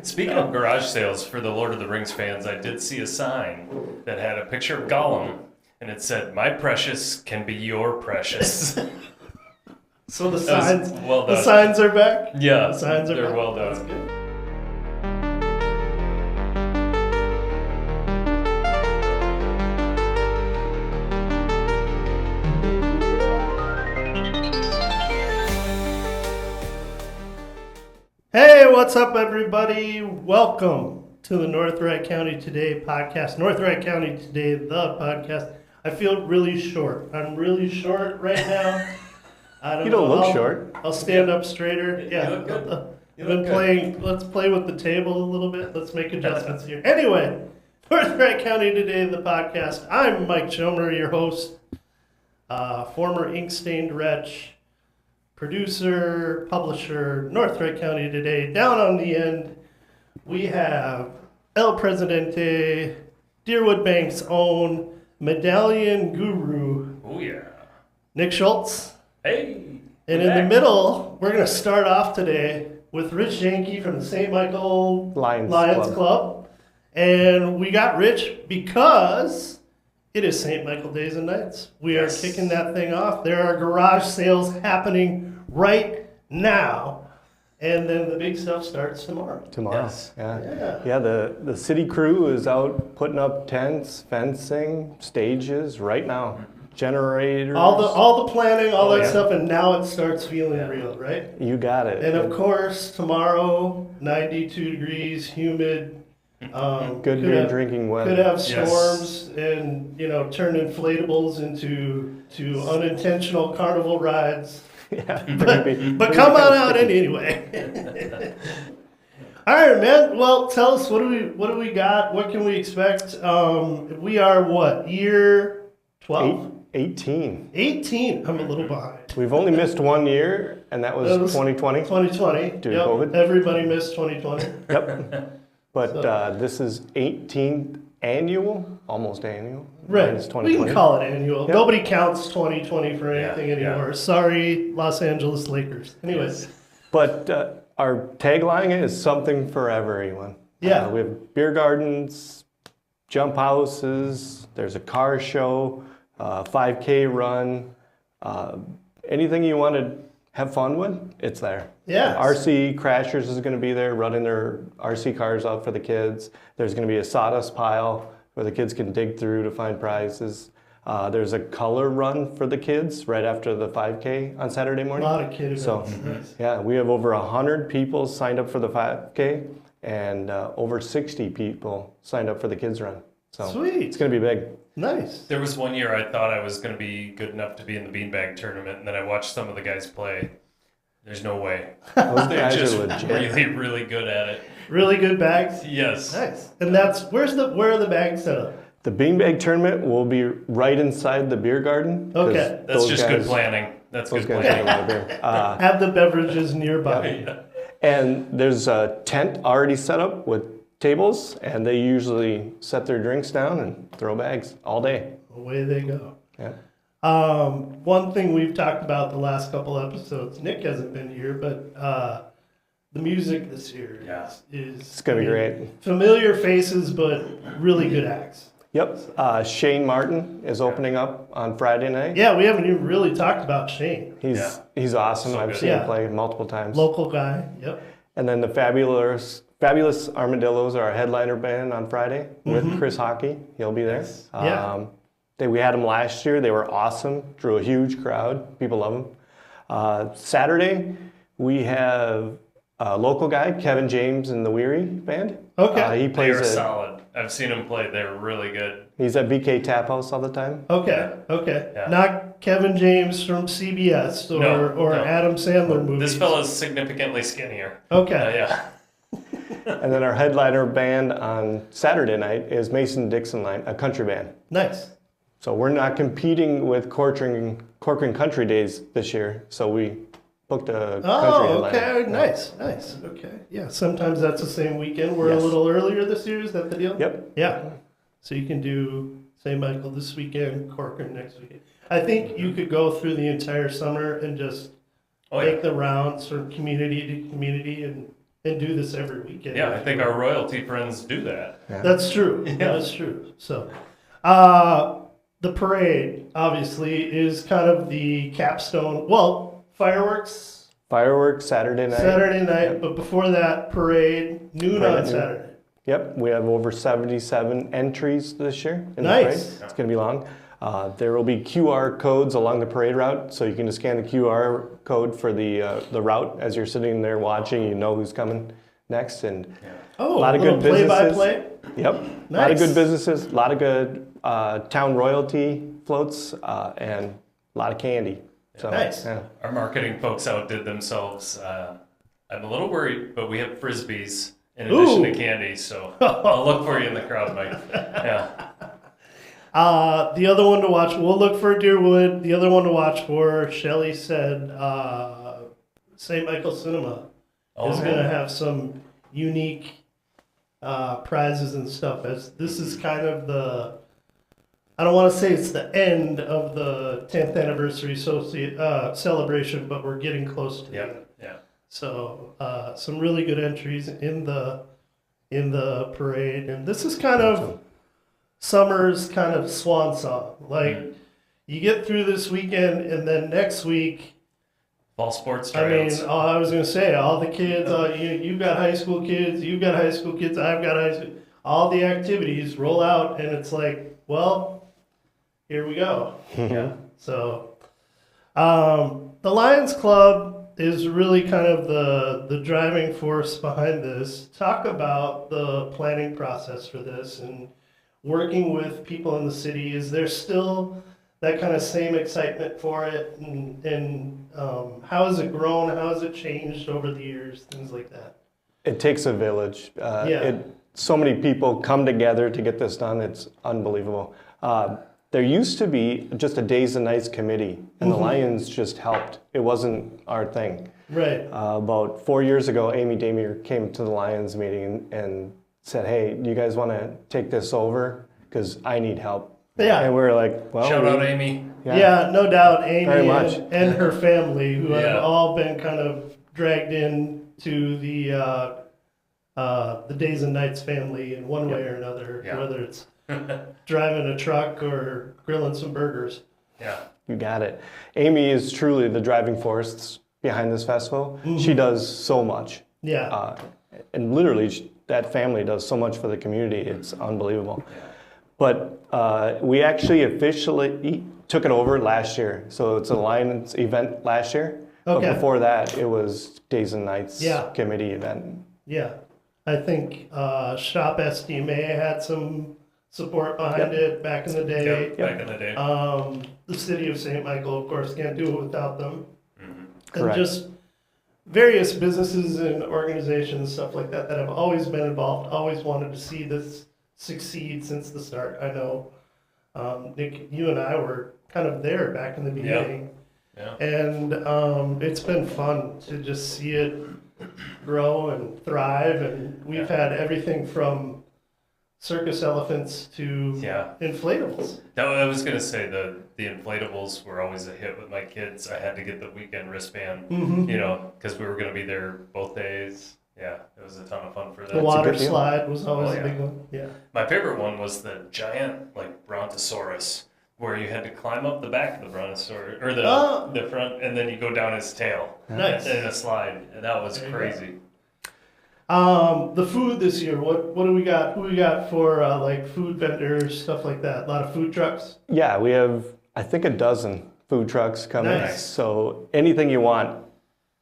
Speaking of garage sales, for the Lord of the Rings fans, I did see a sign that had a picture of Gollum, and it said, "My precious can be your precious." So the signs, well done. the signs are back? Yeah, The signs are they're back. well That's done. good. Hey, what's up, everybody? Welcome to the North Wright County Today podcast. North Wright County Today, the podcast. I feel really short. I'm really short right now. I don't You don't know. look short. I'll stand up straighter. Yeah. You look good. I've been playing. Let's play with the table a little bit. Let's make adjustments here. Anyway, North Wright County Today, the podcast. I'm Mike Schomer, your host, former ink-stained wretch, producer, publisher, North Wright County Today. Down on the end, we have El Presidente, Deerwood Bank's own medallion guru, Oh, yeah. Nick Schultz. Hey. And in the middle, we're going to start off today with Rich Janke from the St. Michael Lions Club. And we got Rich because it is St. Michael Daze and Knights. We are kicking that thing off. There are garage sales happening right now. And then the big stuff starts tomorrow. Yes. Yeah. The city crew is out putting up tents, fencing, stages right now. Generators. All the planning, all that yeah. stuff, and now it starts feeling real, right? You got it. And of course, tomorrow, 92 degrees, humid. Good beer drinking weather. Could have storms and, turn inflatables into unintentional carnival rides. Yeah. But come on out anyway. All right, man. Well, tell us, what do we got? What can we expect? We are what, year 12? 18. 18. I'm a little behind. We've only missed 1 year, and that was 2020. 2020. Due to COVID. Everybody missed 2020. Yep. But this is 18th annual, almost annual. Right. Minus We 2020. can call it annual. Yep. Nobody counts 2020 for anything anymore. Yeah. Sorry, Los Angeles Lakers. Anyways. But our tagline is something for everyone. Yeah. We have beer gardens, jump houses, there's a car show, 5K run, anything you want to have fun with, it's there. Yeah. RC Crashers is going to be there running their RC cars out for the kids. There's going to be a sawdust pile where the kids can dig through to find prizes. There's a color run for the kids right after the 5K on Saturday A morning. lot of kids. So, yeah, we have over 100 people signed up for the 5K and over 60 people signed up for the kids run. So Sweet. It's going to be big. Nice. There was 1 year I thought I was going to be good enough to be in the beanbag tournament, and then I watched some of the guys play. There's no way. Those They're guys just are legit. really, really good at it. Really good bags. Yes. Nice. And where are the bags set up? The beanbag tournament will be right inside the beer garden. 'cause Okay. That's those just good guys- planning. That's Those good guys planning. don't want beer. Have the beverages nearby. Yeah. And there's a tent already set up with tables, and they usually set their drinks down and throw bags all day. Away they go. Yeah. One thing we've talked about the last couple episodes, Nick hasn't been here, but the music this year is It's going to be great. familiar faces, but really good acts. Yep. Shane Martin is opening up on Friday night. Yeah, we haven't even really talked about Shane. He's awesome. So I've good. seen him Yeah. play multiple times. Local guy. Yep. And then the Fabulous Armadillos are our headliner band on Friday with Chris Hockey. He'll be there. Yeah. We had them last year. They were awesome. Drew a huge crowd. People love them. Saturday, we have a local guy, Kevin James and the Weary Band. Okay. He plays They're solid. I've seen them play. They're really good. He's at BK Tap House all the time. Okay. Yeah. Not Kevin James from CBS or No. Adam Sandler movies. This fella's significantly skinnier. Okay. Yeah. And then our headliner band on Saturday night is Mason Dixon Line, a country band. Nice. So we're not competing with Corcoran Country Days this year, so we booked a country Oh, headliner. okay. Nice. Okay. Yeah. Sometimes that's the same weekend. We're Yes. a little earlier this year. Is that the deal? Yep. Yeah. So you can do St. Michael this weekend, Corcoran next weekend. I think you could go through the entire summer and just Oh, yeah. make the rounds from community to community and and do this every weekend. Yeah, I think our royalty friends do that. Yeah. That's true. That's true. So, the parade obviously is kind of the capstone. Well, fireworks Fireworks Saturday night. Saturday night, but before that, parade noon Parade on at noon. Saturday. Yep, we have over 77 entries this year in the Nice. parade. It's going to be long. There will be QR codes along the parade route, so you can just scan the QR code for the route as you're sitting there watching. You know who's coming next, and Oh, a lot of little good businesses. play-by-play. Yep, a lot of Nice. good businesses, a lot of good town royalty floats, and a lot of candy. So, Nice. yeah. Our marketing folks outdid themselves. I'm a little worried, but we have Frisbees in addition to Ooh. candy, so I'll look for you in the crowd, Mike. Yeah. The other one to watch, we'll look for Deerwood. The other one to watch for, Shelley said, St. Michael Cinema is going to have some unique prizes and stuff. As this is kind of the, I don't want to say it's the end of the 10th anniversary celebration, but we're getting close to it. Yeah. So some really good entries in the parade, and this is kind of summer's kind of swan song. Like you get through this weekend, and then next week. Fall sports I mean, tryouts. I was gonna say all the kids. You've got high school kids. You've got high school kids. I've got high school. All the activities roll out, and it's like, well, here we go. Yeah. So, the Lions Club is really kind of the driving force behind this. Talk about the planning process for this and working with people in the city. Is there still that kind of same excitement for it? And how has it grown? How has it changed over the years? Things like that. It takes a village. Yeah. So many people come together to get this done. It's unbelievable. There used to be just a Daze and Knights committee, and the Lions just helped. It wasn't our thing. Right. About 4 years ago, Amy Dehmer came to the Lions meeting and said, "Hey, do you guys want to take this over? Because I need help." Yeah. And we were like, "Well, Shout out Amy. Yeah, no doubt, Amy Very much. and her family, who have Yeah. all been kind of dragged in to the Daze and Knights family in one way or another, Yeah. whether it's driving a truck or grilling some burgers. Yeah. You got it." Amy is truly the driving force behind this festival. She does so much. Yeah. And literally, that family does so much for the community. It's unbelievable. But we actually officially took it over last year. So it's a Lions event last year. Okay. But before that, it was Days and Nights Yeah. committee event. Yeah. I think Shop STMA had some support behind it back in the day. Yep. Back in the day. The city of St. Michael, of course, can't do it without them. And Correct. just various businesses and organizations, stuff like that, that have always been involved, always wanted to see this succeed since the start. I know, Nick, you and I were kind of there back in the beginning. Yeah. And it's been fun to just see it grow and thrive. And we've had everything from circus elephants to Yeah. inflatables. No, I was gonna say the inflatables were always a hit with my kids. I had to get the weekend wristband, you know, because we were gonna be there both days. Yeah, it was a ton of fun for The that. water good deal. slide was always Oh, a yeah. big one. Yeah. My favorite one was the giant like brontosaurus, where you had to climb up the back of the brontosaurus or the front, and then you go down his tail Nice. in a slide, and that was There you go. crazy. The food this year, what do we got? Who we got for like food vendors, stuff like that? A lot of food trucks. Yeah, we have, I think, a dozen food trucks coming. Nice. So anything you want.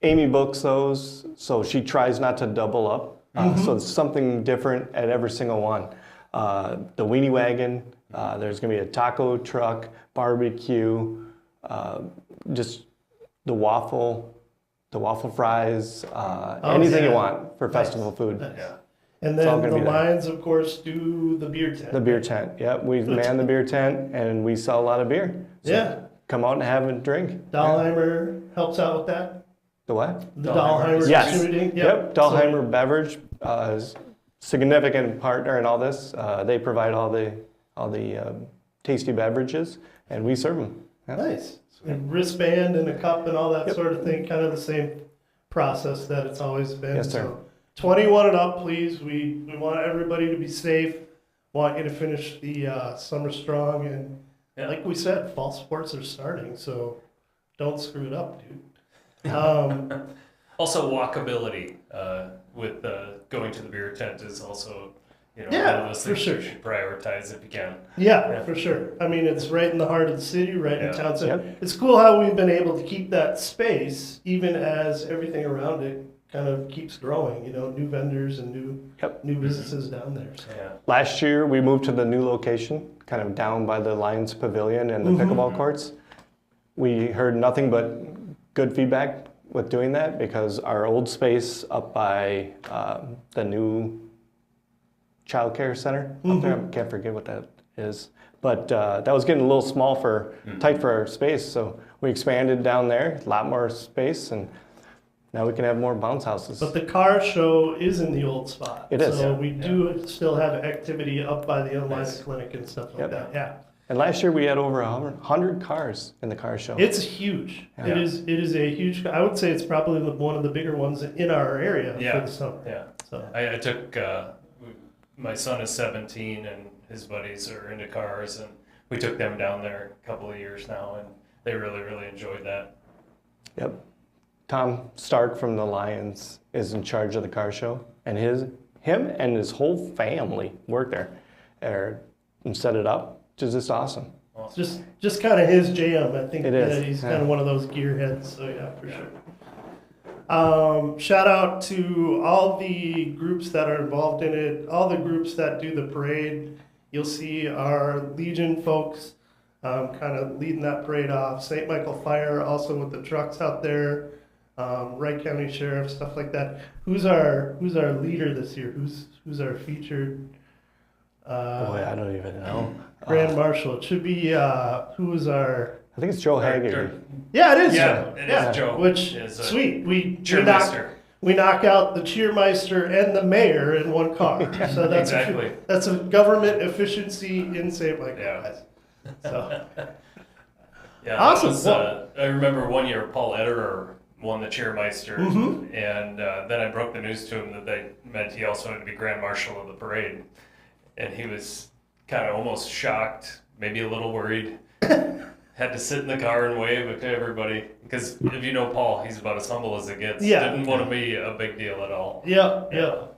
Amy books those, so she tries not to double up. So it's something different at every single one. The weenie wagon, there's gonna be a taco truck, barbecue, just the waffle fries, anything yeah. you want for Nice. festival food. Nice. Yeah. And It's all then gonna the be there. Lions, of course, do the beer tent. The beer tent, yep, we man the beer tent and we sell a lot of beer. So Yeah. come out and have a drink. Dahlheimer helps out with that. The what? The Dahlheimer. Dahlheimer Yes. distributing. Yep, Dahlheimer Beverage is significant partner in all this. They provide all the tasty beverages, and we serve them. So, nice. And wristband and a cup and all that sort of thing. Kind of the same process that it's always been. Yes, sir. So 21 and up, please. We want everybody to be safe. Want you to finish the summer strong. And like we said, fall sports are starting, so don't screw it up, dude. Also, walkability with going to the beer tent is also, one of those for things sure. you should prioritize if you can. Yeah, for sure. I mean, it's right in the heart of the city, right in town center. Yep. It's cool how we've been able to keep that space, even as everything around it kind of keeps growing. New vendors and new businesses down there. So. Yeah. Last year, we moved to the new location, kind of down by the Lions Pavilion and the pickleball courts. We heard nothing but good feedback with doing that because our old space up by the new child care center up there, I can't forget what that is, but that was getting a little small tight for our space, so we expanded down there, a lot more space, and now we can have more bounce houses. But the car show is in the old spot. It is. So we do still have activity up by the online clinic and stuff like Yep. that. Yeah. And last year we had over 100 cars in the car show. It's huge. Yeah. It is a huge. I would say it's probably one of the bigger ones in our area for the summer. Yeah. So I took my son is 17 and his buddies are into cars, and we took them down there a couple of years now, and they really enjoyed that. Yep. Tom Stark from the Lions is in charge of the car show, and him and his whole family work there and set it up. Which is just awesome. just kind of his jam. I think It is. he's kind of one of those gearheads. So yeah, for sure. Shout out to all the groups that are involved in it, all the groups that do the parade. You'll see our Legion folks kind of leading that parade off. St. Michael Fire also with the trucks out there. Wright County Sheriff, stuff like that. Who's our leader this year? Who's our featured? Boy, I don't even know. Grand Marshal. It should be who was our? I think it's Joe Haggerty. Yeah, it is. Yeah, Joe. it is Joe. Which Is sweet. Cheermeister. We knock out the cheermeister and the mayor in one car. So that's Exactly. that's a government efficiency in St. Michael. Yeah. So Yeah, awesome. I remember one year Paul Ederer won the Cheermeister, and then I broke the news to him that meant he also had to be Grand Marshal of the parade, and he was kind of almost shocked, maybe a little worried. Had to sit in the car and wave to everybody, because if you know Paul, he's about as humble as it gets. Yeah. Didn't want to be a big deal at all. yeah.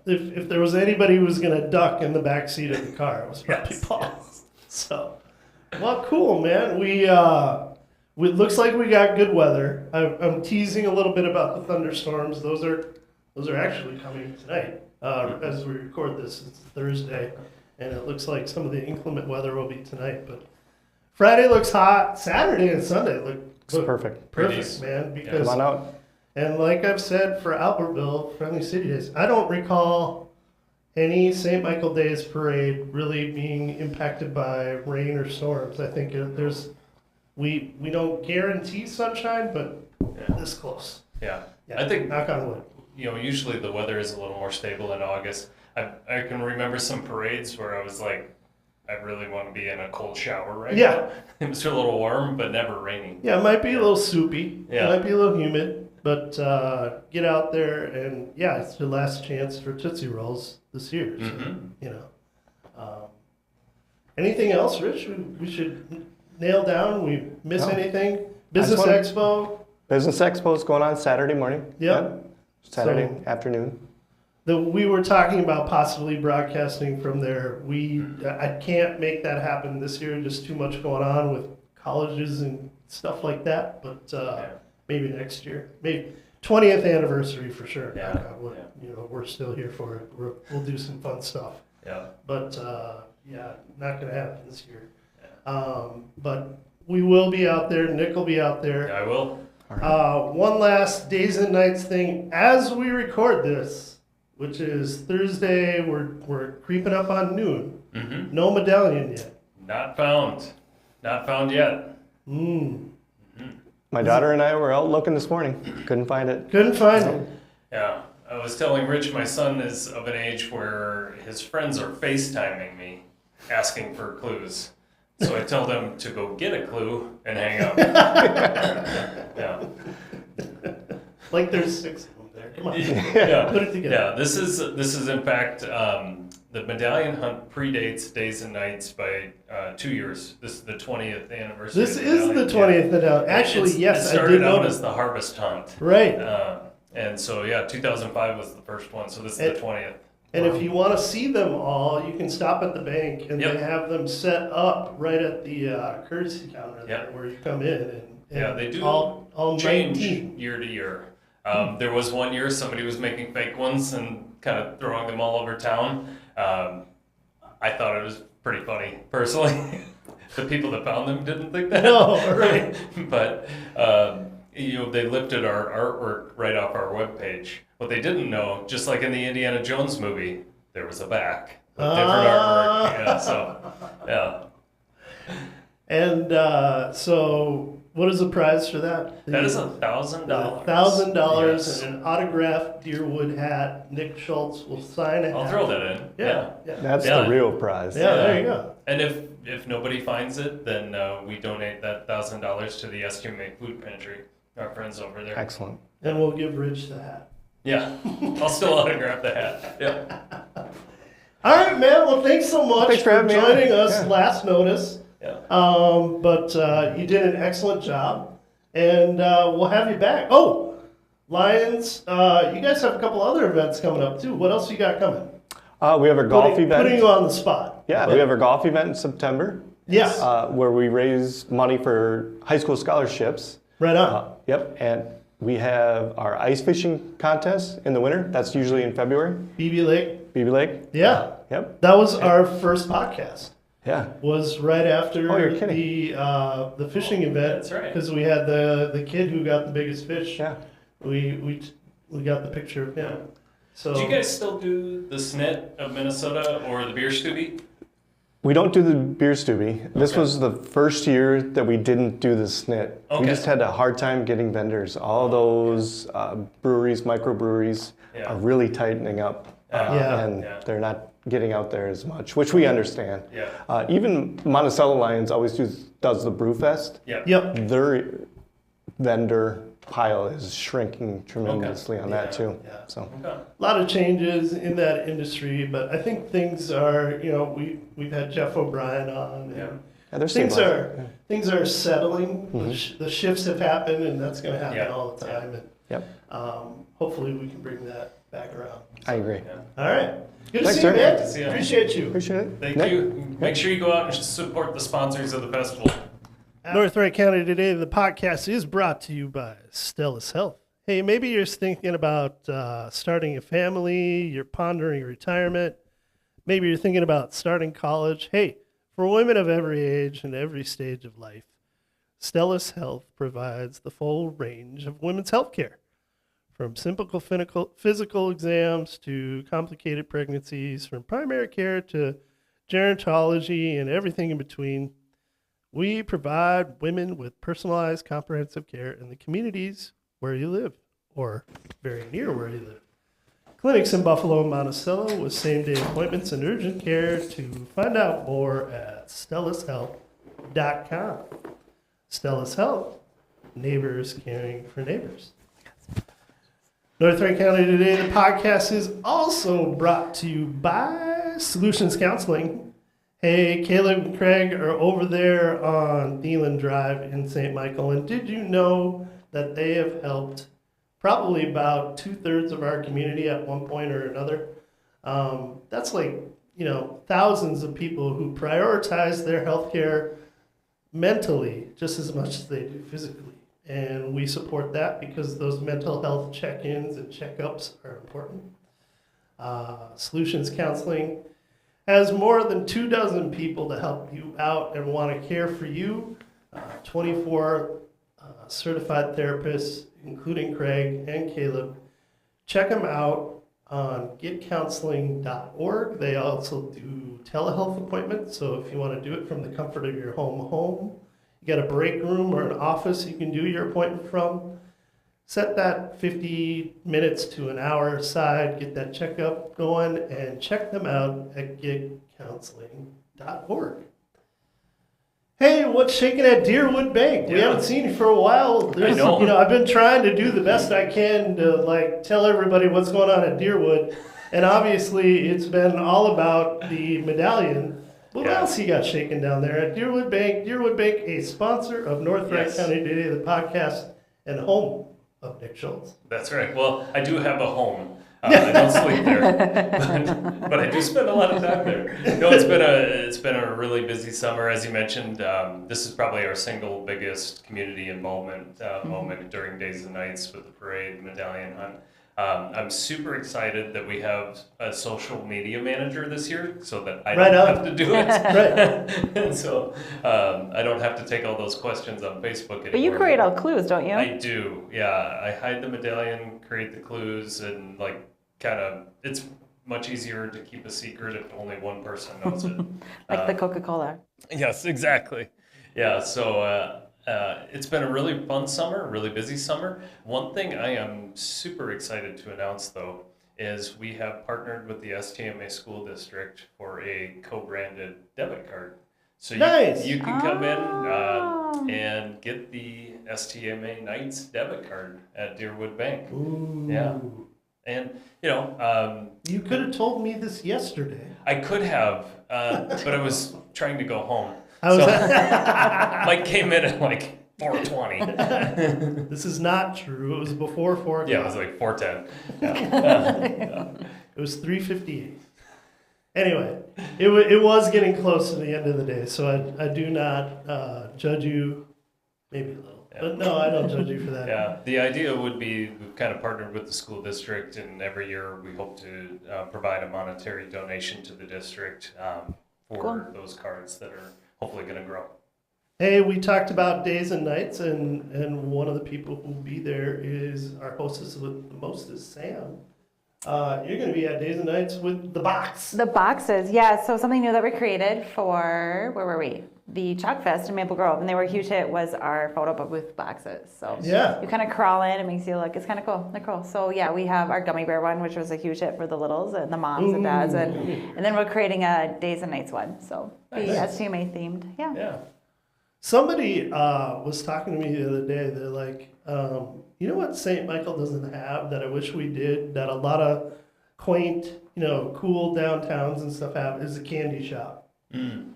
If there was anybody who was gonna duck in the back seat of the car, it was probably Paul. Yes. So, well, cool, man. We it looks like we got good weather. I'm teasing a little bit about the thunderstorms. Those are actually coming tonight. As we record this, it's Thursday, and it looks like some of the inclement weather will be tonight. But Friday looks hot. Saturday and Sunday look Perfect. perfect, man. Because Come on out. and like I've said for Albertville Friendly City Days, I don't recall any St. Michael Days parade really being impacted by rain or storms. I think we don't guarantee sunshine, but this close. Yeah. Yeah, I think, knock on wood. usually the weather is a little more stable in August. I can remember some parades where I was like, I really want to be in a cold shower right now. It was a little warm, but never raining. Yeah, it might be a little soupy. Yeah. It might be a little humid, but get out there and it's your last chance for Tootsie Rolls this year. So, anything else, Rich? We should nail down. We miss anything? Business Expo. Business Expo is going on Saturday morning. Yep. Saturday afternoon. We were talking about possibly broadcasting from there. I can't make that happen this year. Just too much going on with colleges and stuff like that. But maybe next year. Maybe 20th anniversary for sure. Yeah. We're still here for it. We'll do some fun stuff. Yeah. But not gonna happen this year. But we will be out there. Nick will be out there. I will. One last Daze and Knights thing as we record this, which is Thursday. We're creeping up on noon. Mm-hmm. No medallion yet. Not found yet. My daughter and I were out looking this morning. Couldn't find it. Couldn't find it. Yeah. I was telling Rich, my son is of an age where his friends are FaceTiming me, asking for clues. So I tell them to go get a clue and hang up. Yeah. Like there's 6 of them there. Come on. Yeah. Put it together. Yeah, this is in fact, the medallion hunt predates Days and Nights by 2 years. This is the 20th anniversary. This of is the medallion. 20th medallion. Actually, It yes, I started did out notice. as the harvest hunt. Right. And so, yeah, 2005 was the first one, so this is the 20th. And if you want to see them all, you can stop at the bank, and Yep. they have them set up right at the courtesy counter there, Yep. where you come in. And Yeah, they do all change 19. year to year. There was one year somebody was making fake ones and kind of throwing them all over town. I thought it was pretty funny, personally. The people that found them didn't think that. No, right. But they lifted our artwork right off our webpage. What they didn't know, just like in the Indiana Jones movie, there was a back with different artwork. Yeah, so yeah. And so, what is the prize for that? That is $1,000. $1,000 Yes. and an autographed Deerwood hat. Nick Schultz will sign it. I'll throw that in. Yeah. That's Yeah. the real prize. Yeah, there you go. And if nobody finds it, then we donate that $1,000 to the STMA Food Pantry, our friends over there. Excellent. And we'll give Rich the hat. Yeah, I'll still autograph the hat. Yeah. All right, man. Well, thanks so much Thanks for for having me on. joining us Yeah. last notice. Yeah. But you did an excellent job, and we'll have you back. Oh, Lions, you guys have a couple other events coming up too. What else you got coming? We have a golf event. Putting you on the spot. Yeah, we have a golf event in September. Yes. Where we raise money for high school scholarships. Right on. Yep, and we have our ice fishing contest in the winter. That's usually in February. BB Lake. BB Lake. Yeah. Yep. That was our first podcast. Yeah. Was right after Oh, you're kidding. the fishing event. That's right. Because we had the kid who got the biggest fish. Yeah. We got the picture of him. So Do you guys still do the SNIT of Minnesota or the beer stubby? We don't do the beer stubby. This Okay. was the first year that we didn't do the SNIT. We Okay. just had a hard time getting vendors. All those breweries, microbreweries, Yeah. are really tightening up. Yeah. And Yeah. they're not getting out there as much, which we understand. Yeah. Even Monticello Lions always does the Brew Fest. Yeah. Yep. Their vendor pile is shrinking tremendously on that Yeah, too. yeah. So Okay. A lot of changes in that industry, but I think things are, we've had Jeff O'Brien on. And Yeah. yeah, there's Things stabilizing. are things are settling. Mhm. The shifts have happened, and that's going to happen Yeah. all the time. And Yep. hopefully, we can bring that back around. I agree. Yeah. All right. Good to Thanks, see sir. you, man. Good to see you. Appreciate you. Appreciate it. Thank Nick? you. Make sure you go out and support the sponsors of the festival. North Wright County Today, the podcast is brought to you by Stellus Health. Hey, maybe you're thinking about starting a family, you're pondering retirement, maybe you're thinking about starting college. Hey, for women of every age and every stage of life, Stellus Health provides the full range of women's health care. From simple physical exams to complicated pregnancies, from primary care to gerontology and everything in between, we provide women with personalized, comprehensive care in the communities where you live, or very near where you live. Clinics in Buffalo and Monticello with same-day appointments and urgent care. To find out more at stellushealth.com. Stellus Health, neighbors caring for neighbors. North Wright County Today, the podcast is also brought to you by Solutions Counseling. Hey, Caleb and Craig are over there on Thielen Drive in St. Michael, and did you know that they have helped probably about 2/3 of our community at one point or another? That's like, thousands of people who prioritize their health care mentally just as much as they do physically. And we support that because those mental health check-ins and checkups are important. Solutions Counseling has more than 24 people to help you out and want to care for you. 24 certified therapists, including Craig and Caleb. Check them out on getcounseling.org. They also do telehealth appointments, so if you want to do it from the comfort of your home, you got a break room or an office you can do your appointment from. Set that 50 minutes to an hour aside, get that checkup going, and check them out at getcounseling.org. Hey, what's shaking at Deerwood Bank? We Yeah. haven't seen you for a while. I know. I've been trying to do the best I can to like tell everybody what's going on at Deerwood, and obviously it's been all about the medallion. What Yeah. else you got shaking down there at Deerwood Bank? Deerwood Bank, a sponsor of North Wright Yes. County Today, the podcast, and home of Nick Schultz. That's right. Well, I do have a home. I don't sleep there, but I do spend a lot of time there. No, it's been a really busy summer, as you mentioned. This is probably our single biggest community involvement moment during Days and Nights with the parade, medallion hunt. I'm super excited that we have a social media manager this year, so that I Right don't on. have to do it. Right. And so I don't have to take all those questions on Facebook anymore. But you create all clues, don't you? I do, yeah. I hide the medallion, create the clues, and it's much easier to keep a secret if only one person knows it. Like the Coca-Cola. Yes, exactly. Yeah, so it's been a really fun summer, really busy summer. One thing I am super excited to announce, though, is we have partnered with the STMA School District for a co-branded debit card. So Nice. you can come Oh. in and get the STMA Knights debit card at Deerwood Bank. Ooh. Yeah. And, You could have told me this yesterday. I could have, but I was trying to go home. I was. So Mike came in at like 4:20. This is not true. It was before 4 o'clock. Yeah, it was like 4:10. Yeah. It was 3:58. Anyway, it was getting close to the end of the day, so I do not judge you, maybe a little. Yeah. But no, I don't judge you for that. Yeah, the idea would be we've kind of partnered with the school district, and every year we hope to provide a monetary donation to the district for Cool. those cards that are hopefully going to grow. Hey, we talked about Days and Nights, and one of the people who will be there is our hostess with the mostest, Sam. You're going to be at Days and Nights with the box. The boxes, yeah. So something new that we created for, where were we? The Chalk Fest in Maple Grove, and they were a huge hit, was our photo booth boxes. So Yeah. you kind of crawl in, it makes you look, it's kind of cool. They're cool. So yeah, we have our gummy bear one, which was a huge hit for the littles and the moms and dads, and then we're creating a Days and Nights one. So be Nice. STMA themed, yeah. Yeah. Somebody was talking to me the other day. They're like, you know what St. Michael doesn't have that I wish we did, that a lot of quaint, cool downtowns and stuff have, is a candy shop. Mm.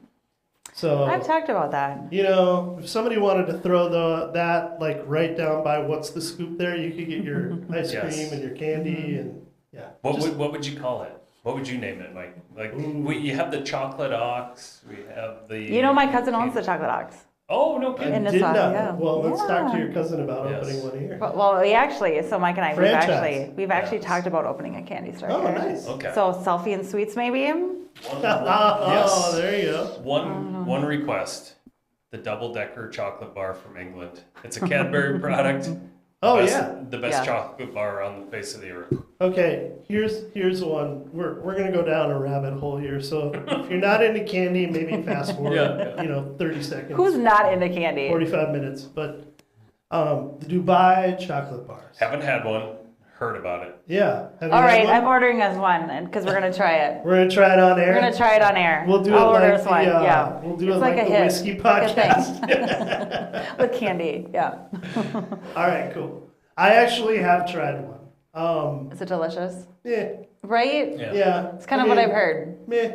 So, I've talked about that. if somebody wanted to throw that like right down by What's the Scoop there, you could get your ice Yes. cream and your candy and yeah. What would you call it? What would you name it, Mike? Like you have the chocolate ox. We have the. You know, my cousin owns the Chocolate Ox. Oh no kidding! In I the did south, not. yeah. Well, let's talk to Yeah. your cousin about Yes. opening one here. Well, we actually, so Mike and I, Franchise. we've actually Yes. talked about opening a candy store Oh, here. nice. Okay. So selfie and sweets maybe? Oh, Yes. there you go. One request: the double-decker chocolate bar from England. It's a Cadbury product. Oh, Best- yeah. The best Yeah. chocolate bar on the face of the earth. Okay, here's one. We're gonna go down a rabbit hole here. So if you're not into candy, maybe fast forward, Yeah. 30 seconds. Who's not into candy? 45 minutes. But the Dubai chocolate bars. Haven't had one. Heard about it. Yeah. Have you All had right, one? I'm ordering us one because we're gonna try it. We're gonna try it on air. We're gonna try it on air. We'll do I'll it order like us one. the Yeah, we'll do it's it like a the hit. whiskey Like a thing. podcast. With candy. Yeah, All right, cool. I actually have tried one. is it delicious? Yeah. Right? Yeah. It's kind of what I've heard. Meh.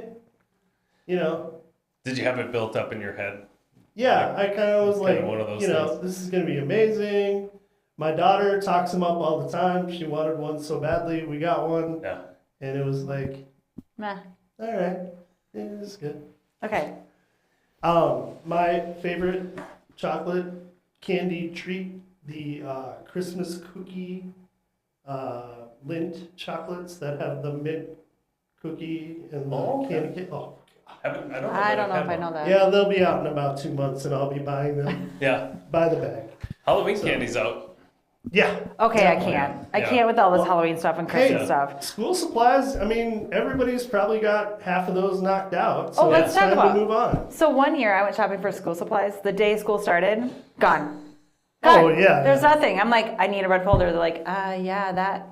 Did you have it built up in your head? Yeah, I kind of was It's like, kinda one of those things. this is going to be amazing. My daughter talks them up all the time. She wanted one so badly. We got one. Yeah. And it was like, Meh. all right, yeah, it's good. Okay. My favorite chocolate candy treat, the Christmas cookie Lindt chocolates that have the mint cookie and the Oh, okay. candy cane. Oh, I don't know. I don't know I've if I had know one. that. yeah, they'll be out in about 2 months, and I'll be buying them Yeah. by the bag. Halloween So- candy's out. Yeah. Okay, I Definitely. can't. I Yeah. can't with all this Well, Halloween stuff and hey, Christmas stuff. School supplies, I mean, everybody's probably got half of those knocked out. So Oh, let's it's talk time about- to move on. So one year I went shopping for school supplies. The day school started, gone. Oh, Gone. yeah, There's yeah. nothing. I'm like, I need a red folder. They're like, yeah, that's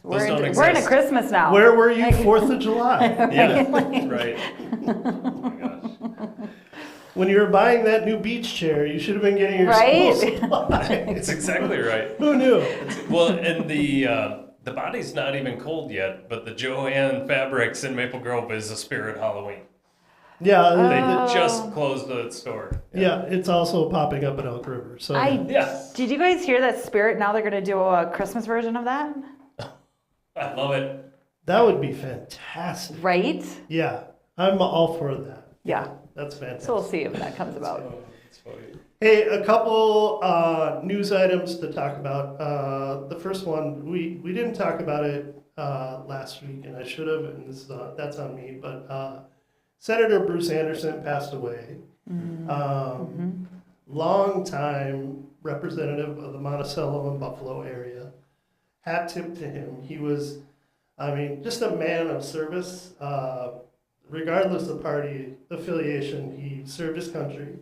Those don't we're into exist. Christmas now. Where were you 4th of July? Yeah. Right. Oh my gosh. when you were buying that new beach chair, you should have been getting your Right? school supplies. That's exactly right. Who knew? Well, and the body's not even cold yet, but the Joanne Fabrics in Maple Grove is a spirit Halloween. Yeah, They Oh. just closed the store. yeah, it's also popping up in Elk River. So Yes. Did you guys hear that Spirit now they're going to do a Christmas version of that? I love it. that would be fantastic. Right? Yeah, I'm all for that. Yeah. That's fantastic. So we'll see if that comes about. It's funny. Hey, a couple news items to talk about. The first one, we didn't talk about it last week, and I should have, and this is that's on me. But Senator Bruce Anderson passed away. Longtime representative of the Monticello and Buffalo area. Hat tip to him. He was, I mean, just a man of service. Regardless of party affiliation, he served his country.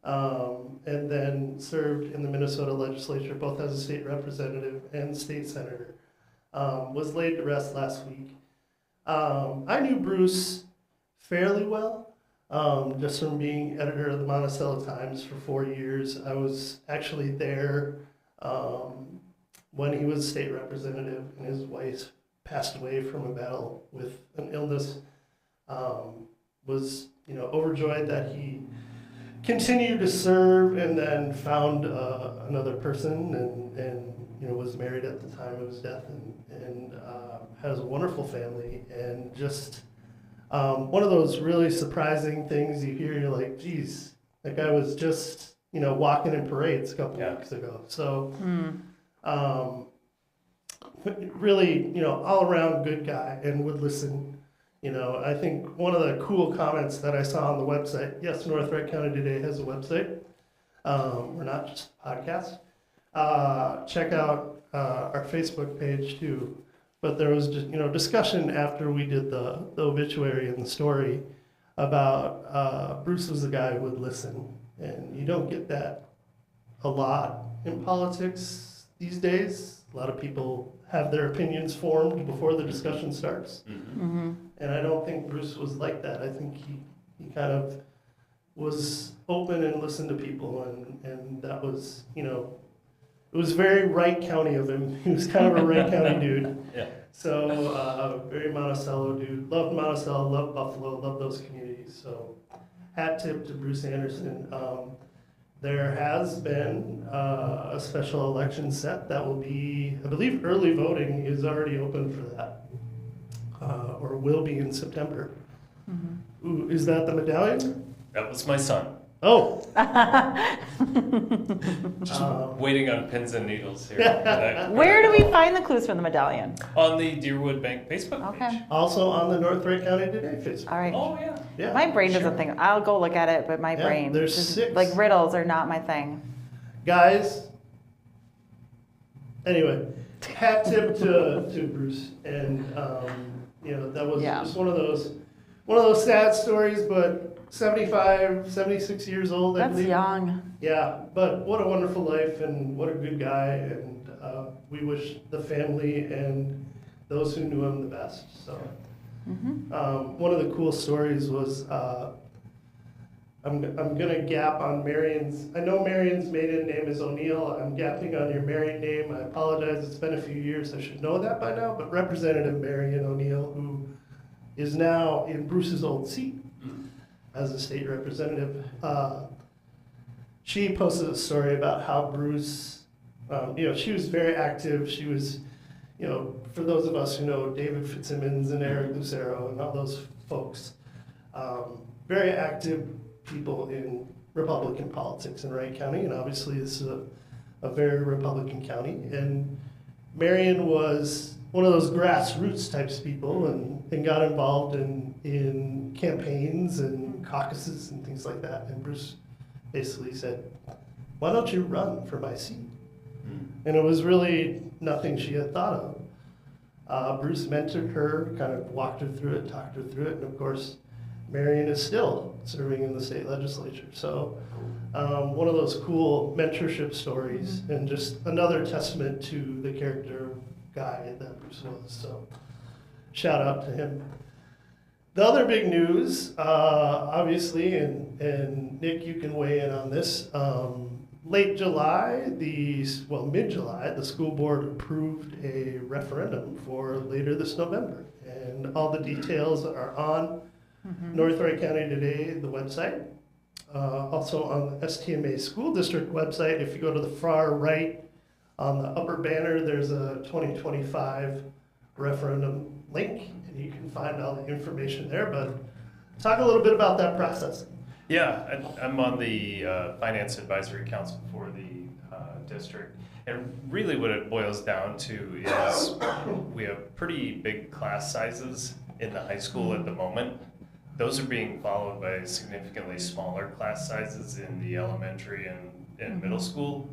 And then served in the Minnesota legislature, both as a state representative and state senator. Was laid to rest last week. I knew Bruce fairly well, just from being editor of the Monticello Times for 4 years. I was actually there when he was state representative, and his wife passed away from a battle with an illness. Was overjoyed that he continued to serve, and then found another person, and was married at the time of his death, and has a wonderful family, and just one of those really surprising things you hear. You're like, geez, that guy was just walking in parades a couple weeks ago. So really all around good guy, and would listen. I think one of the cool comments that I saw on the website, yes, North Wright County Today has a website. We're not just a podcast. Check out our Facebook page too. But there was just, discussion after we did the obituary and the story about Bruce was the guy who would listen. And you don't get that a lot in politics these days. A lot of people have their opinions formed before the discussion starts. And I don't think Bruce was like that. I think he kind of was open and listened to people, and that was, it was very Wright County of him. He was kind of a Wright County dude. Yeah. So very Monticello dude. Loved Monticello, loved Buffalo, loved those communities. So hat tip to Bruce Anderson. There has been a special election set that will be, I believe early voting is already open for that. Or will be in September. Ooh, is that the medallion? That was my son. Oh. Just waiting on pins and needles here. Where do we find the clues for the medallion? On the Deerwood Bank Facebook Okay. page. Also on the North Wright County Today Facebook. All right. Oh, yeah. Yeah. My brain sure. doesn't think. I'll go look at it, but my Yeah, brain. there's just- 6. Like riddles are not my thing. Guys, anyway, hat tip to Bruce, and that was Yeah. just one of those sad stories, but 75, 76 years old, I That's believe. young. Yeah, but what a wonderful life, and what a good guy, and we wish the family and those who knew him the best. So, one of the cool stories was I'm gonna gap on Marion's. I know Marion's maiden name is O'Neill. I'm gapping on your married name. I apologize. It's been a few years. I should know that by now. But Representative Marion O'Neill, who is now in Bruce's old seat as a state representative, she posted a story about how Bruce, she was very active. She was, for those of us who know David Fitzsimmons and Eric Lucero and all those folks, very active people in Republican politics in Wright County, and obviously this is a very Republican county. And Marion was one of those grassroots types people, and got involved in campaigns and caucuses and things like that. And Bruce basically said, "Why don't you run for my seat?" And it was really nothing she had thought of. Bruce mentored her, kind of walked her through it, talked her through it, and of course, Marion is still serving in the state legislature. So one of those cool mentorship stories, and just another testament to the character guy that Bruce was. So shout out to him. The other big news, obviously, and Nick, you can weigh in on this. Late July, mid-July, the school board approved a referendum for later this November. And all the details are on North Wright County Today, the website. Also on the STMA School District website, if you go to the far right, on the upper banner, there's a 2025 referendum link, and you can find all the information there. But talk a little bit about that process. Yeah, I'm on the Finance Advisory Council for the district. And really what it boils down to is we have pretty big class sizes in the high school at the moment. Those are being followed by significantly smaller class sizes in the elementary and middle school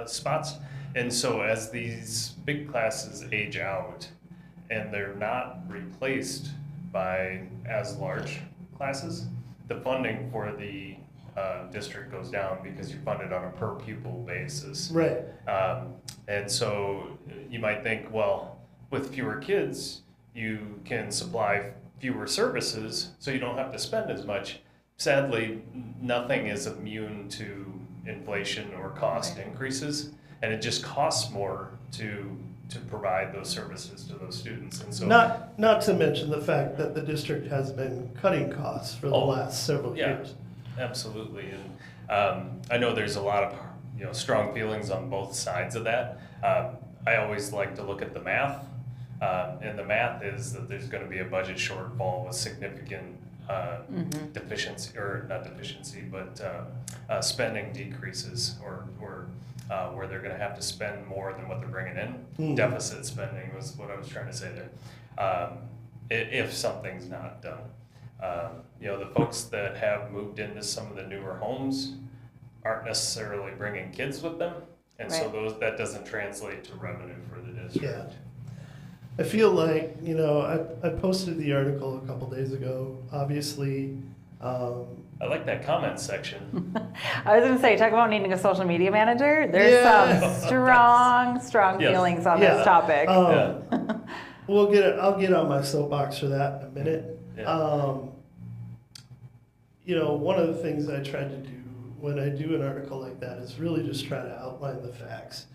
spots. And so as these big classes age out and they're not replaced by as large classes, the funding for the district goes down because you're funded on a per pupil basis. Right. And so you might think, well, with fewer kids, you can supply fewer services, so you don't have to spend as much. Sadly, nothing is immune to inflation or cost increases, and it just costs more to provide those services to those students. And so Not to mention the fact that the district has been cutting costs for the last several years. Absolutely. And I know there's a lot of strong feelings on both sides of that. I always like to look at the math, and the math is that there's going to be a budget shortfall with significant deficiency, or not deficiency, but spending decreases, or where they're going to have to spend more than what they're bringing in. Deficit spending was what I was trying to say there. If something's not done. The folks that have moved into some of the newer homes aren't necessarily bringing kids with them, and so that doesn't translate to revenue for the district. Yeah. I feel like, I posted the article a couple days ago. Obviously, I like that comment section. I was going to say, talk about needing a social media manager. There's some strong feelings on this topic. I'll get on my soapbox for that in a minute. Yeah. One of the things I try to do when I do an article like that is really just try to outline the facts.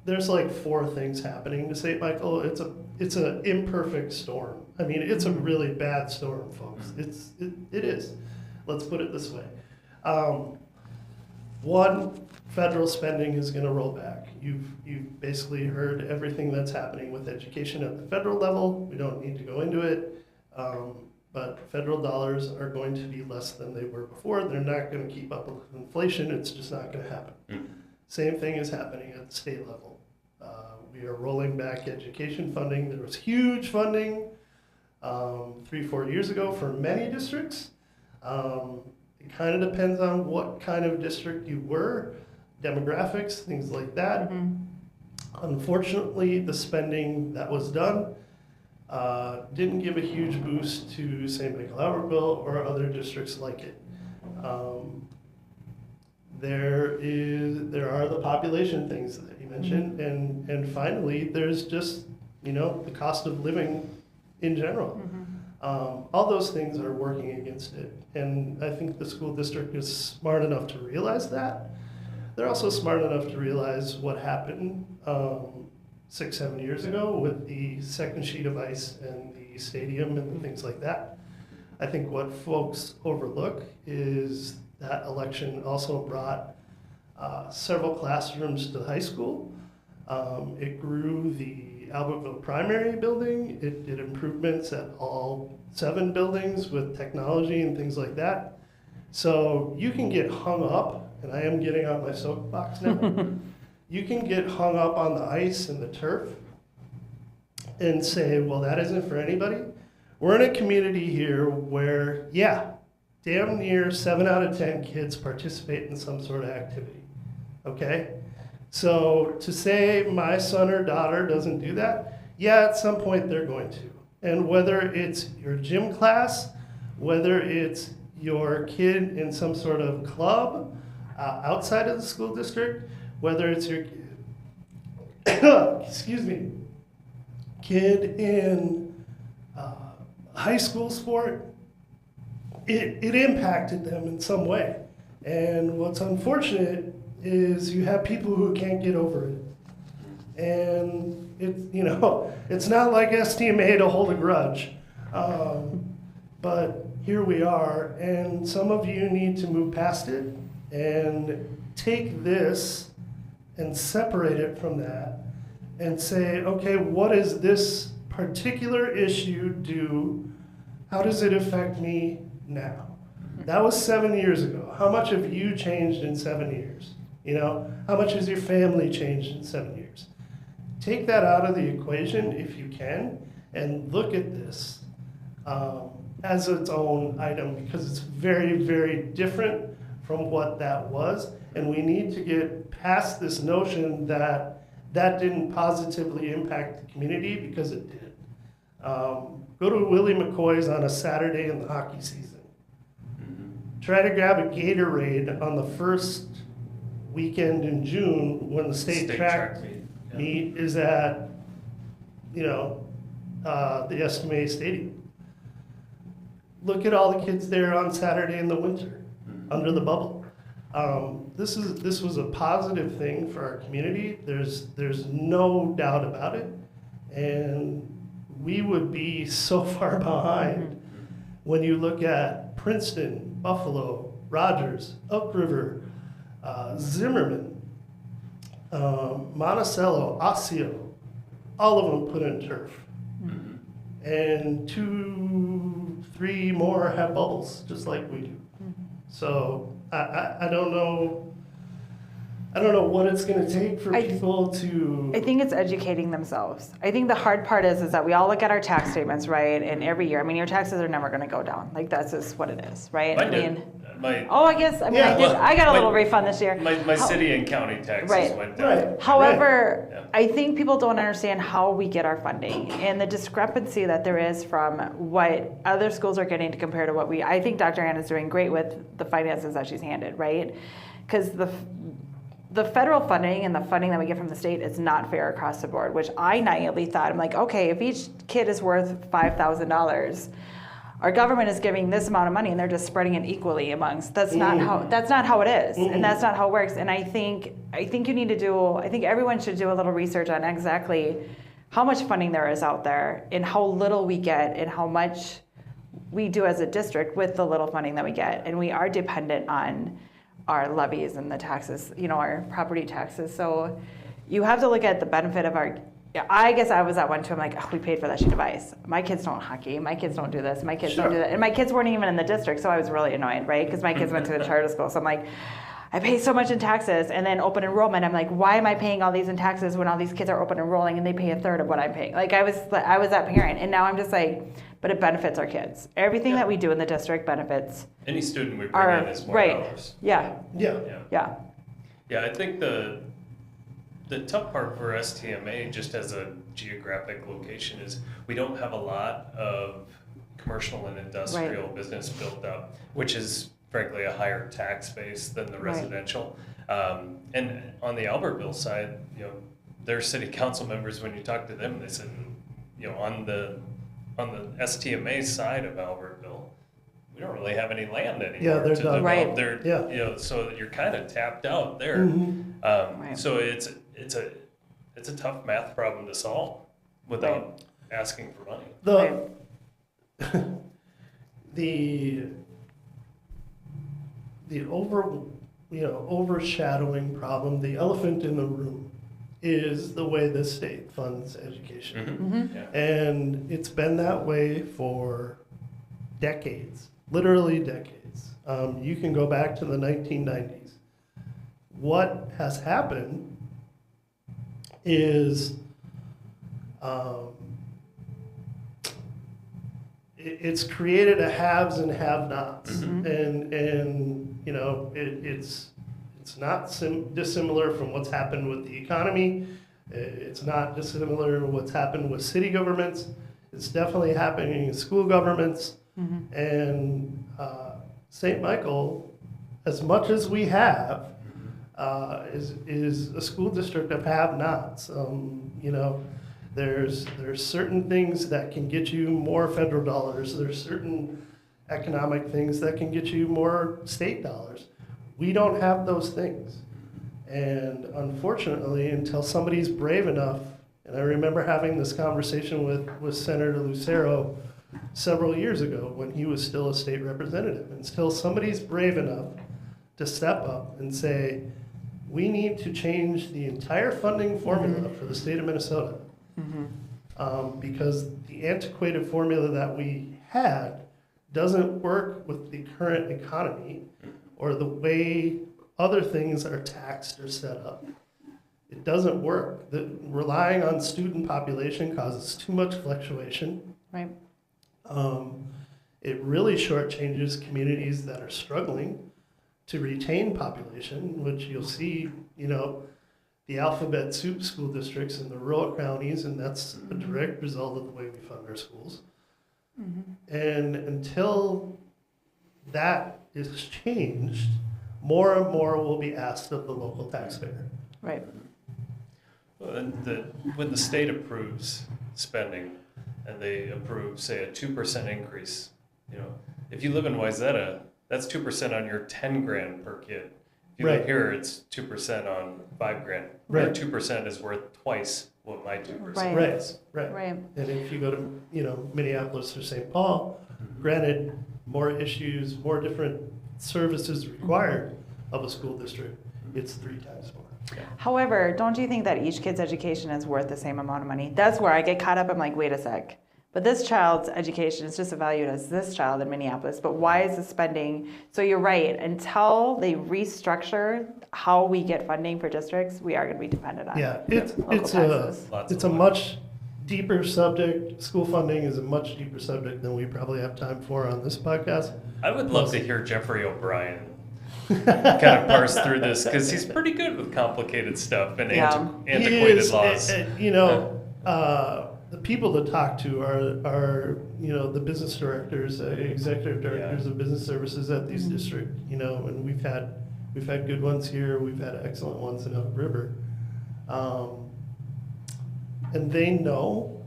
There's like 4 things happening to St. Michael. It's an imperfect storm. I mean, it's a really bad storm, folks. It is. Let's put it this way. One, federal spending is going to roll back. You've basically heard everything that's happening with education at the federal level. We don't need to go into it. But federal dollars are going to be less than they were before. They're not going to keep up with inflation. It's just not going to happen. Same thing is happening at the state level. We are rolling back education funding. There was huge funding 3-4 years ago for many districts. It kind of depends on what kind of district you were, demographics, things like that. Unfortunately, the spending that was done didn't give a huge boost to St. Michael Albertville or other districts like it. There are the population things that you mentioned, and finally there's just the cost of living in general. All those things are working against it, and I think the school district is smart enough to realize that. They're also smart enough to realize what happened 6-7 years ago with the second sheet of ice and the stadium and things like that. I think what folks overlook is that election also brought several classrooms to the high school. It grew the Albertville primary building. It did improvements at all 7 buildings with technology and things like that. So you can get hung up, and I am getting on my soapbox now. You can get hung up on the ice and the turf and say, well, that isn't for anybody. We're in a community here where, damn near 7 out of 10 kids participate in some sort of activity, okay? So to say my son or daughter doesn't do that, at some point they're going to. And whether it's your gym class, whether it's your kid in some sort of club outside of the school district, whether it's your kid in high school sport, it impacted them in some way. And what's unfortunate is you have people who can't get over it. And it's not like STMA to hold a grudge. But here we are, and some of you need to move past it and take this and separate it from that and say, okay, what does this particular issue do? How does it affect me now? That was 7 years ago. How much have you changed in 7 years? How much has your family changed in 7 years? Take that out of the equation if you can, and look at this as its own item, because it's very, very different from what that was. And we need to get past this notion that that didn't positively impact the community, because it did. Go to Willie McCoy's on a Saturday in the hockey season. Try to grab a Gatorade on the first weekend in June when the state track meet is at, the STMA Stadium. Look at all the kids there on Saturday in the winter, under the bubble. This was a positive thing for our community. There's no doubt about it, and we would be so far behind when you look at Princeton, Buffalo, Rogers, Elk River, Zimmerman, Monticello, Osseo, all of them put in turf. And 2, 3 more have bubbles, just like we do. So I don't know. I don't know what it's going to take for people to. I think it's educating themselves. I think the hard part is that we all look at our tax statements, right? And every year, your taxes are never going to go down. Like, that's just what it is, right? I guess. I did. I got a little refund this year. My city and county taxes went down. Right. However, I think people don't understand how we get our funding and the discrepancy that there is from what other schools are getting to compare to what we. I think Dr. Ann is doing great with the finances that she's handed, right? Because the federal funding and the funding that we get from the state is not fair across the board, which I naively thought, I'm like, okay, if each kid is worth $5,000, our government is giving this amount of money and they're just spreading it equally amongst. That's not how it is, and that's not how it works. And I think you need to I think everyone should do a little research on exactly how much funding there is out there and how little we get and how much we do as a district with the little funding that we get. And we are dependent on our levies and the taxes, our property taxes. So you have to look at the benefit of our. I guess I was at one too. I'm like, we paid for that sheet of ice. My kids don't hockey. My kids don't do this. My kids don't do that. And my kids weren't even in the district, so I was really annoyed, right? Because my kids went to the charter school. So I'm like, I pay so much in taxes, and then open enrollment. I'm like, why am I paying all these in taxes when all these kids are open enrolling and they pay a third of what I'm paying? Like, I was that parent, and now I'm just like, but it benefits our kids. Everything that we do in the district benefits. Any student we bring in is more dollars. Yeah. I think the tough part for STMA, just as a geographic location, is we don't have a lot of commercial and industrial business built up, which is frankly a higher tax base than the residential. And on the Albertville side, their city council members, when you talk to them, they said, on the STMA side of Albertville, we don't really have any land anymore. Yeah, they're done. Right. So you're kind of tapped out there. So it's a tough math problem to solve without asking for money. The overshadowing problem, the elephant in the room, is the way the state funds education. And it's been that way for decades, literally decades. You can go back to the 1990s. What has happened is it's created a haves and have-nots, and it's not dissimilar from what's happened with the economy. It's not dissimilar to what's happened with city governments. It's definitely happening in school governments. And St. Michael, as much as we have, is a school district of have-nots. There's certain things that can get you more federal dollars. There's certain economic things that can get you more state dollars. We don't have those things. And unfortunately, until somebody's brave enough, and I remember having this conversation with Senator Lucero several years ago when he was still a state representative, until somebody's brave enough to step up and say, we need to change the entire funding formula for the state of Minnesota. Because the antiquated formula that we had doesn't work with the current economy or the way other things are taxed or set up. It doesn't work. Relying on student population causes too much fluctuation. Right. It really shortchanges communities that are struggling to retain population, which you'll see, the alphabet soup school districts in the rural counties, and that's a direct result of the way we fund our schools. And until that is changed, more and more will be asked of the local taxpayer. Right. Well, and when the state approves spending, and they approve, say, a 2% increase, if you live in Wayzata, that's 2% on your 10 grand per kid. If you live here, it's 2% on 5 grand. Right. Your 2% is worth twice what my 2% Right. is. Right. And if you go to, Minneapolis or St. Paul, granted, more issues, more different services required of a school district, it's 3 times more. However, don't you think that each kid's education is worth the same amount of money? That's where I get caught up. I'm like, wait a sec. But this child's education is just as valued as this child in Minneapolis. But why is the spending? So you're right. Until they restructure how we get funding for districts, we are going to be dependent on It's a much deeper subject. School funding is a much deeper subject than we probably have time for on this podcast. I would love to hear Jeffrey O'Brien kind of parse through this, because he's pretty good with complicated stuff and antiquated laws. The people to talk to are the business directors, executive directors of business services at these districts. And we've had good ones here. We've had excellent ones in Elk River, and they know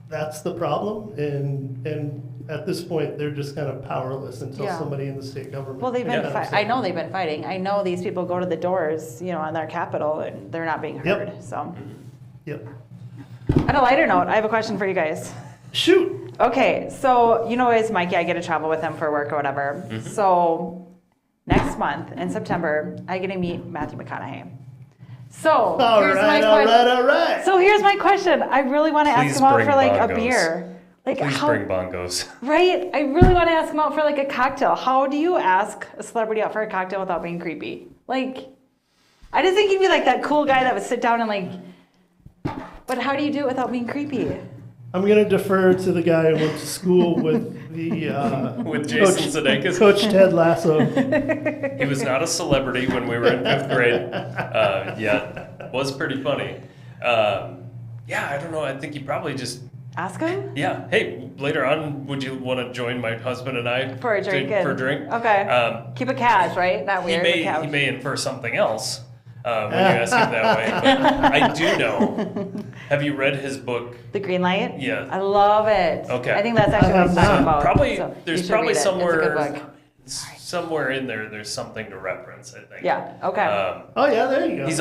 that's the problem, and at this point they're just kind of powerless until somebody in the state government. Well, I know they've been fighting. I know these people go to the doors, on their capital, and they're not being heard. Yep. So, On a lighter note, I have a question for you guys. Shoot. Okay, so as Mikey, I get to travel with him for work or whatever. So next month in September, I get to meet Matthew McConaughey. So here's my question. All right. So here's my question. I really want to ask him out for like a bongos. beer. Like Please bring bongos. Right? I really want to ask him out for like a cocktail. How do you ask a celebrity out for a cocktail without being creepy? Like, I just think he'd be like that cool guy that would sit down and like, but how do you do it without being creepy? I'm going to defer to the guy who went to school with the with Jason Sudeikis. Coach Ted Lasso. He was not a celebrity when we were in 5th grade yet. Was pretty funny. I don't know. I think he probably just... Ask him? Yeah. Hey, later on, would you want to join my husband and I for a drink? For a drink? Okay. Keep it cash, right? Not weird. He may infer something else when you ask him that way. But I do know. Have you read his book? The Green Light? Yeah. I love it. Okay. I think that's actually what he's talking about. There's probably somewhere. It's a good book. Somewhere in there's something to reference, I think. Yeah. Okay. There you go. He's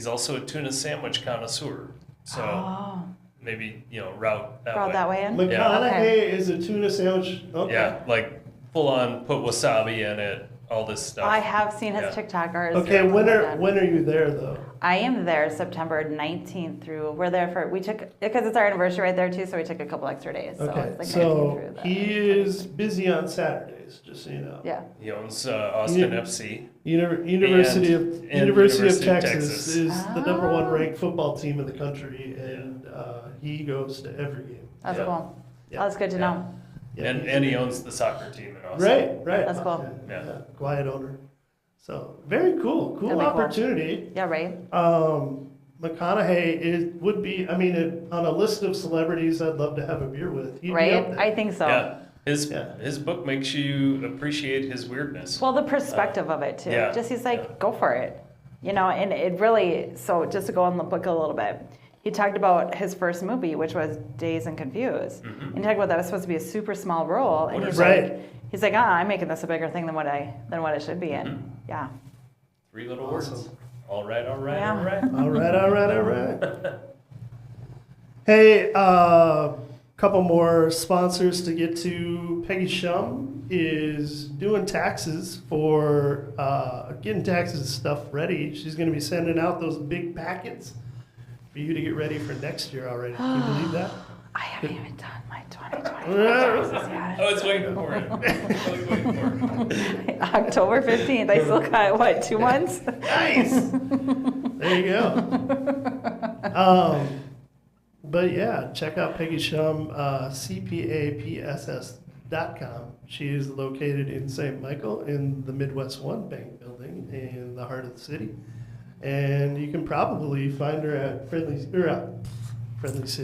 also a tuna sandwich connoisseur. So maybe route that way. in. McConaughey is a tuna sandwich. Okay. Yeah, like full on put wasabi in it, all this stuff. I have seen his TikTokers. Okay, when are you there though? I am there September 19th through. We're there because it's our anniversary right there too, so we took a couple extra days. Okay, so he is busy on Saturdays, just so you know. Yeah. He owns Austin FC. University of Texas is the number 1 ranked football team in the country, and he goes to every game. That's cool. Yeah. That's good to know. Yeah, and he owns the soccer team in Austin. Right. That's cool. Yeah. Quiet owner. So very cool. Cool opportunity. Yeah, right. McConaughey would be. I mean, on a list of celebrities I'd love to have a beer with. He'd right. Be up there. I think so. Yeah. His book makes you appreciate his weirdness. Well, the perspective of it too. Yeah. Just he's like, go for it. You know, and it really, so just to go on the book a little bit, he talked about his first movie, which was Daze and Confused. And he talked about that was supposed to be a super small role. And he's Right. like, I'm making this a bigger thing than what it should be in. Yeah. 3 little words. All right, all right, Yeah. all right. All right. Hey, couple more sponsors to get to. Peggy Shum is doing taxes for getting taxes stuff ready. She's going to be sending out those big packets for you to get ready for next year already. Can you believe that? I haven't even done my 2020 taxes yet. I was waiting for it. I was waiting for it. October 15th. I still got, what, 2 months? Nice. There you go. But yeah, check out Peggy Shum, CPAPSS.com. She is located in St. Michael in the Midwest One Bank building in the heart of the city. And you can probably find her at Friendly City.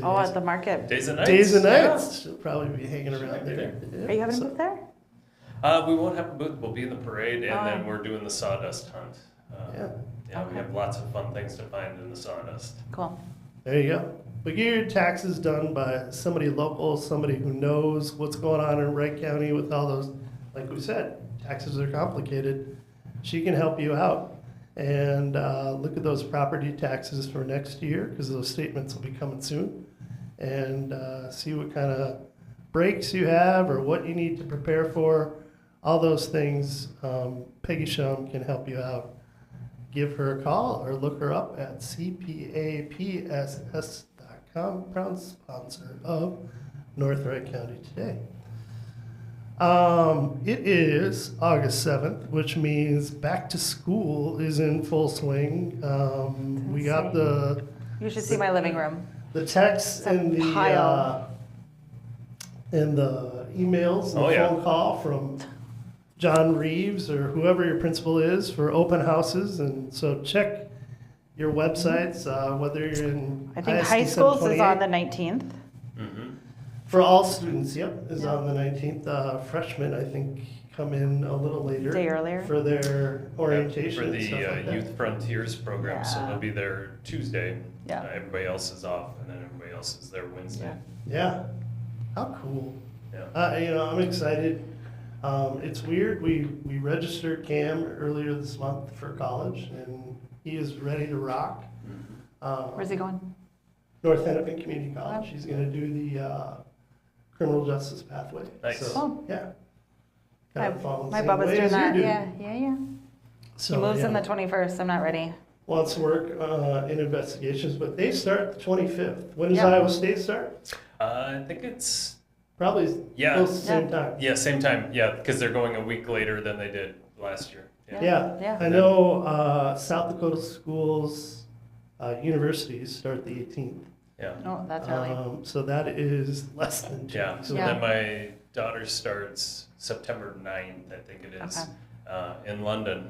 Oh, at the market. Days and Nights. Days and Yeah. Nights. She'll probably be hanging She around might be there. Are you having So- a booth there? We won't have a booth. We'll be in the parade, and Oh. then we're doing the sawdust hunt. Yeah. Yeah, we Okay. have lots of fun things to find in the sawdust. Cool. There you go. But get your taxes done by somebody local, somebody who knows what's going on in Wright County with all those, like we said, taxes are complicated. She can help you out. And look at those property taxes for next year, because those statements will be coming soon. And see what kind of breaks you have or what you need to prepare for. All those things, Peggy Shum can help you out. Give her a call or look her up at CPAPSS.com, proud sponsor of North Wright County Today. It is August 7th, which means back to school is in full swing. We got the You should see my living room. texts It's a and pile. the emails and Oh, the yeah. phone call from John Reeves or whoever your principal is for open houses. And so check your websites, whether you're in I think ISD high schools is 728. on the 19th. Mm-hmm. For all students, yep, is Yeah. on the 19th. Freshmen, I think, come in a little later. Day earlier. For their orientation For and the stuff like that. Youth Frontiers program, so Yeah. they'll be there Tuesday. Yeah. Everybody else is off, and then everybody else is there Wednesday. Yeah. How cool. Yeah. I'm excited. It's weird. We registered Cam earlier this month for college, and he is ready to rock. Where's he going? North Hennepin Community College. Oh. He's going to do the criminal justice pathway. Nice. So, Oh. yeah. Kind of following the My same Bubba's way doing as you that. do. Yeah. So, He moves yeah. in the 21st. I'm not ready. Wants to work in investigations, but they start the 25th. When does Yeah. Iowa State start? I think it's Probably Yeah. close to the same Yeah. time. same time. Yeah, because they're going a week later than they did last year. Yeah. I know South Dakota schools, universities start the 18th. Yeah. Oh, that's early. So that is less than 2 Yeah. weeks. So Yeah. then my daughter starts September 9th, I think it is, in London.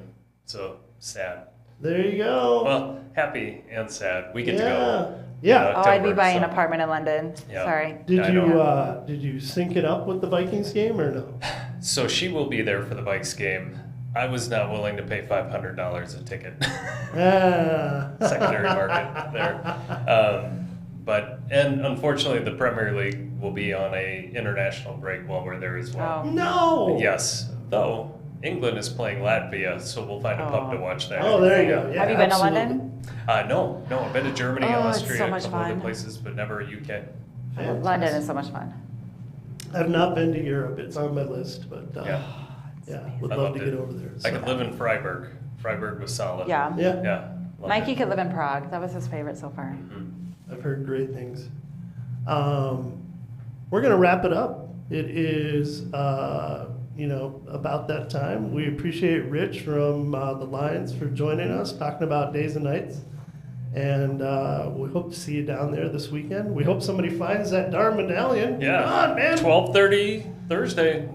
So sad. There you go. Well, happy and sad. We get to Yeah. go. Yeah. Oh, I'd be October, buying an so- apartment in London. Yeah. Sorry. Did I you know. did you sync it up with the Vikings game or no? So she will be there for the Vikes game. I was not willing to pay $500 a ticket. Ah. Secondary market there. And unfortunately, the Premier League will be on a international break while we're there as well. Oh. No. Yes, though England is playing Latvia, so we'll find a pub to watch that. Oh, there you go. Yeah, Have you been absolutely. to London? No, I've been to Germany, Oh, it's Austria, so a much couple other fun. places, but never UK. Fantastic. London is so much fun. I've not been to Europe. It's on my list, but Yeah. would I love loved to get it. over there. I could live in Freiburg. Freiburg was solid. Yeah. Yeah, Yeah. loved Mikey it. could live in Prague. That was his favorite so far. Mhm. I've heard great things. We're gonna wrap it up. It is, about that time. We appreciate Rich from the Lions for joining us, talking about Days and Nights. And we hope to see you down there this weekend. We hope somebody finds that darn medallion. Yeah. Come on, man. 12:30 Thursday.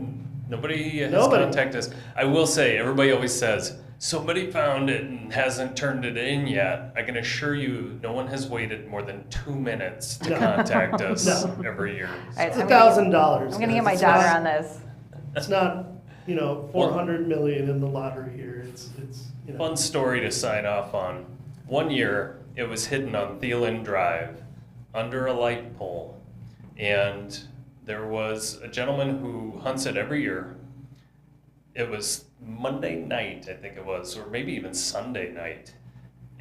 Nobody has Nobody. contacted us. I will say, everybody always says, somebody found it and hasn't turned it in yet. I can assure you, no one has waited more than 2 minutes to No. contact us No. every year. All right, It's so $1,000. I'm gonna get my It's daughter not- on this. It's not $400 million in the lottery here. It's Fun story to sign off on. One year, it was hidden on Thielen Drive under a light pole. And there was a gentleman who hunts it every year. It was Monday night, I think it was, or maybe even Sunday night.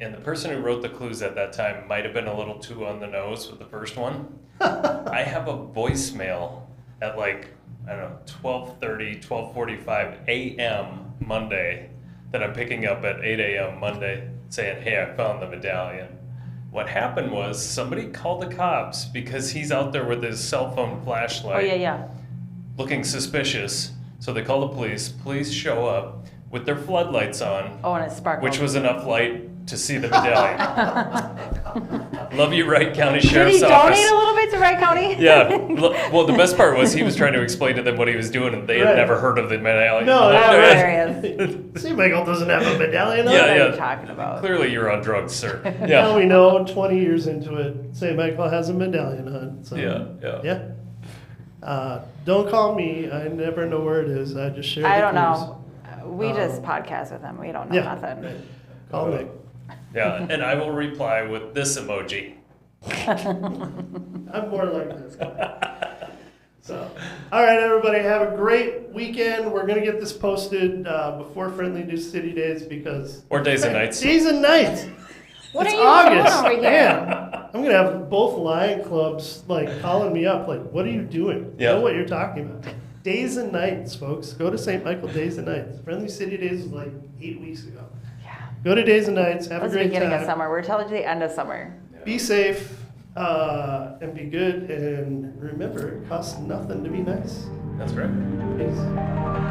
And the person who wrote the clues at that time might have been a little too on the nose with the first one. I have a voicemail at 12:30, 12:45 a.m. Monday that I'm picking up at 8 a.m. Monday saying, hey, I found the medallion. What happened was somebody called the cops because he's out there with his cell phone flashlight. Oh, yeah. Looking suspicious. So they call the police. Police show up with their floodlights on. Oh, and it sparkled. Which was enough light to see the medallion. Love you, Wright County Did Sheriff's he Office. donate a little bit to Wright County? Yeah. Well, the best part was he was trying to explain to them what he was doing, and they had Right. never heard of the medallion. No, Hilarious. See, Michael doesn't have a medallion on. Yeah, What are yeah. you talking about? Clearly, you're on drugs, sir. Now Yeah. we know 20 years into it, St. Michael has a medallion on. So, Yeah. Don't call me. I never know where it is. I just share I the don't clues. know. We just podcast with him. We don't know Yeah. nothing. Right. Call Nick. Yeah. And I will reply with this emoji. I'm more like this guy. So, all right, everybody, have a great weekend. We're going to get this posted before Friendly New City Days because... Or Days and Nights. Days and Nights. What It's are you August. doing over here? Man, I'm going to have both Lion Clubs calling me up what are you doing? Yeah. Know what you're talking about. Days and Nights, folks. Go to St. Michael Days and Nights. Friendly City Days was 8 weeks ago. Yeah. Go to Days and Nights. Have That was a the great beginning of time. summer. We're telling you the end of summer. Be safe and be good. And remember, it costs nothing to be nice. That's right. Peace.